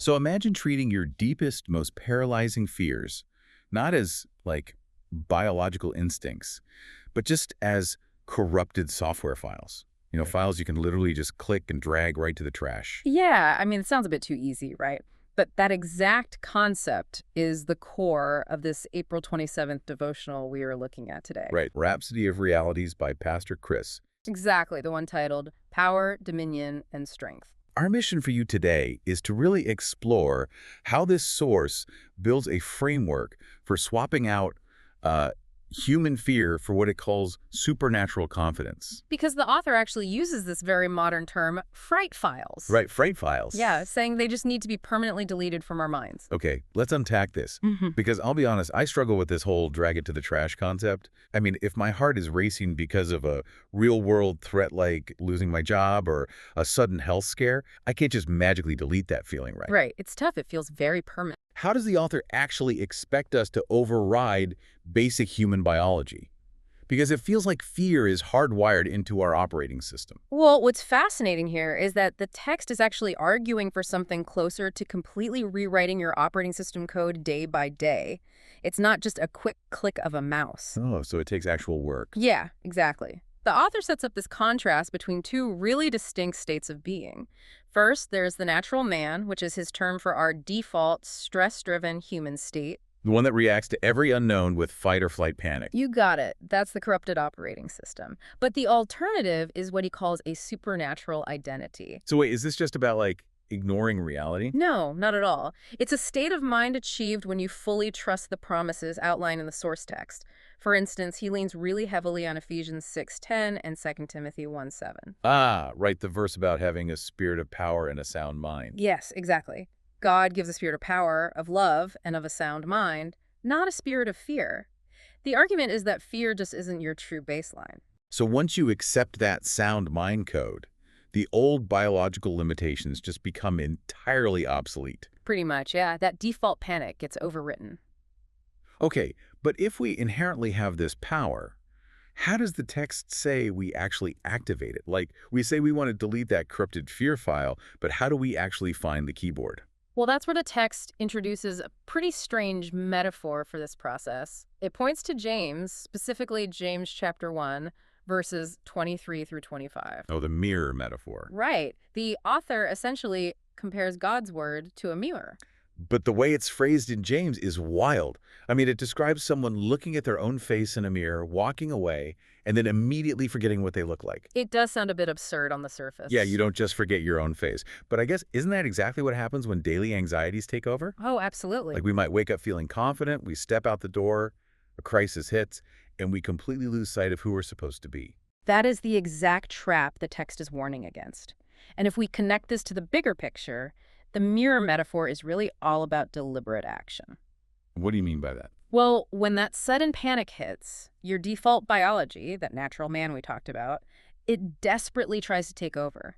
So imagine treating your deepest, most paralyzing fears, not as, like, biological instincts, but just as corrupted software files. Files you can literally just click and drag right to the trash. Yeah, I mean, it sounds a bit too easy, right? But that exact concept is the core of this April 27th devotional we are looking at today. Right. Rhapsody of Realities by Pastor Chris. Exactly, the one titled Power, Dominion, and Strength. Our mission for you today is to really explore how this source builds a framework for swapping out human fear for what it calls supernatural confidence. Because the author actually uses this very modern term, fright files. Right, fright files. Yeah, saying they just need to be permanently deleted from our minds. Okay, let's unpack this. Because I'll be honest, I struggle with this whole drag it to the trash concept. I mean, if my heart is racing because of a real-world threat like losing my job or a sudden health scare, I can't just magically delete that feeling, right? Right, it's tough. It feels very permanent. How does the author actually expect us to override basic human biology? Because it feels like fear is hardwired into our operating system. Well, what's fascinating here is that the text is actually arguing for something closer to completely rewriting your operating system code day by day. It's not just a quick click of a mouse. Oh, so it takes actual work. Yeah, exactly. The author sets up this contrast between two really distinct states of being. First, there's the natural man, which is his term for our default, stress-driven human state. The one that reacts to every unknown with fight or flight panic. You got it. That's the corrupted operating system. But the alternative is what he calls a supernatural identity. So wait, is this just about, like, ignoring reality? No, not at all. It's a state of mind achieved when you fully trust the promises outlined in the source text. For instance, he leans really heavily on Ephesians 6:10 and 2 Timothy 1:7. Ah, right, the verse about having a spirit of power and a sound mind. Yes, exactly. God gives a spirit of power, of love, and of a sound mind, not a spirit of fear. The argument is that fear just isn't your true baseline. So once you accept that sound mind code, the old biological limitations just become entirely obsolete. Pretty much, yeah. That default panic gets overwritten. Okay, but if we inherently have this power, how does the text say we actually activate it? Like, we say we want to delete that corrupted fear file, but how do we actually find the keyboard? Well, that's where the text introduces a pretty strange metaphor for this process. It points to James, specifically James chapter 1, verses 23 through 25. Oh, the mirror metaphor. Right. The author essentially compares God's word to a mirror. But the way it's phrased in James is wild. I mean, it describes someone looking at their own face in a mirror, walking away, and then immediately forgetting what they look like. It does sound a bit absurd on the surface. Yeah, you don't just forget your own face. But I guess, isn't that exactly what happens when daily anxieties take over? Oh, absolutely. Like, we might wake up feeling confident, we step out the door, a crisis hits, and we completely lose sight of who we're supposed to be. That is the exact trap the text is warning against. And if we connect this to the bigger picture, the mirror metaphor is really all about deliberate action. What do you mean by that? Well, when that sudden panic hits, your default biology, that natural man we talked about, it desperately tries to take over.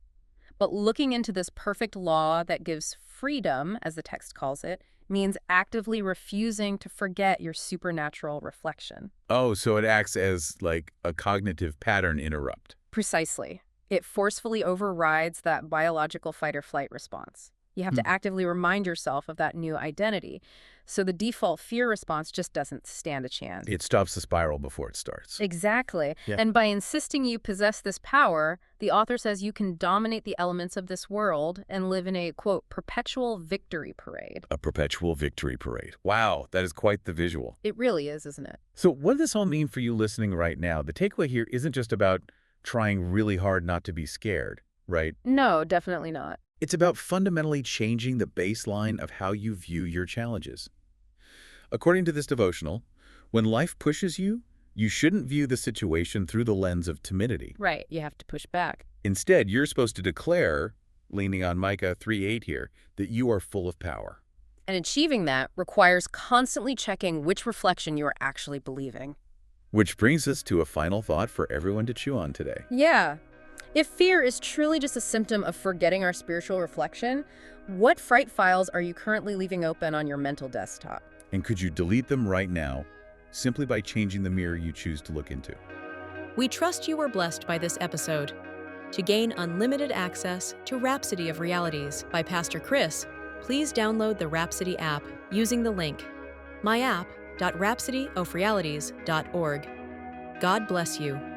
But looking into this perfect law that gives freedom, as the text calls it, means actively refusing to forget your supernatural reflection. Oh, so it acts as, like, a cognitive pattern interrupt. Precisely. It forcefully overrides that biological fight-or-flight response. You have to actively remind yourself of that new identity. So the default fear response just doesn't stand a chance. It stops the spiral before it starts. Exactly. Yeah. And by insisting you possess this power, the author says you can dominate the elements of this world and live in a, quote, perpetual victory parade. A perpetual victory parade. Wow, that is quite the visual. It really is, isn't it? So what does this all mean for you listening right now? The takeaway here isn't just about trying really hard not to be scared, right? No, definitely not. It's about fundamentally changing the baseline of how you view your challenges. According to this devotional, when life pushes you, you shouldn't view the situation through the lens of timidity. Right, you have to push back. Instead, you're supposed to declare, leaning on Micah 3:8 here, that you are full of power. And achieving that requires constantly checking which reflection you are actually believing. Which brings us to a final thought for everyone to chew on today. Yeah. If fear is truly just a symptom of forgetting our spiritual reflection, what fright files are you currently leaving open on your mental desktop? And could you delete them right now, simply by changing the mirror you choose to look into? We trust you were blessed by this episode. To gain unlimited access to Rhapsody of Realities by Pastor Chris, please download the Rhapsody app using the link myapp.rhapsodyofrealities.org. God bless you.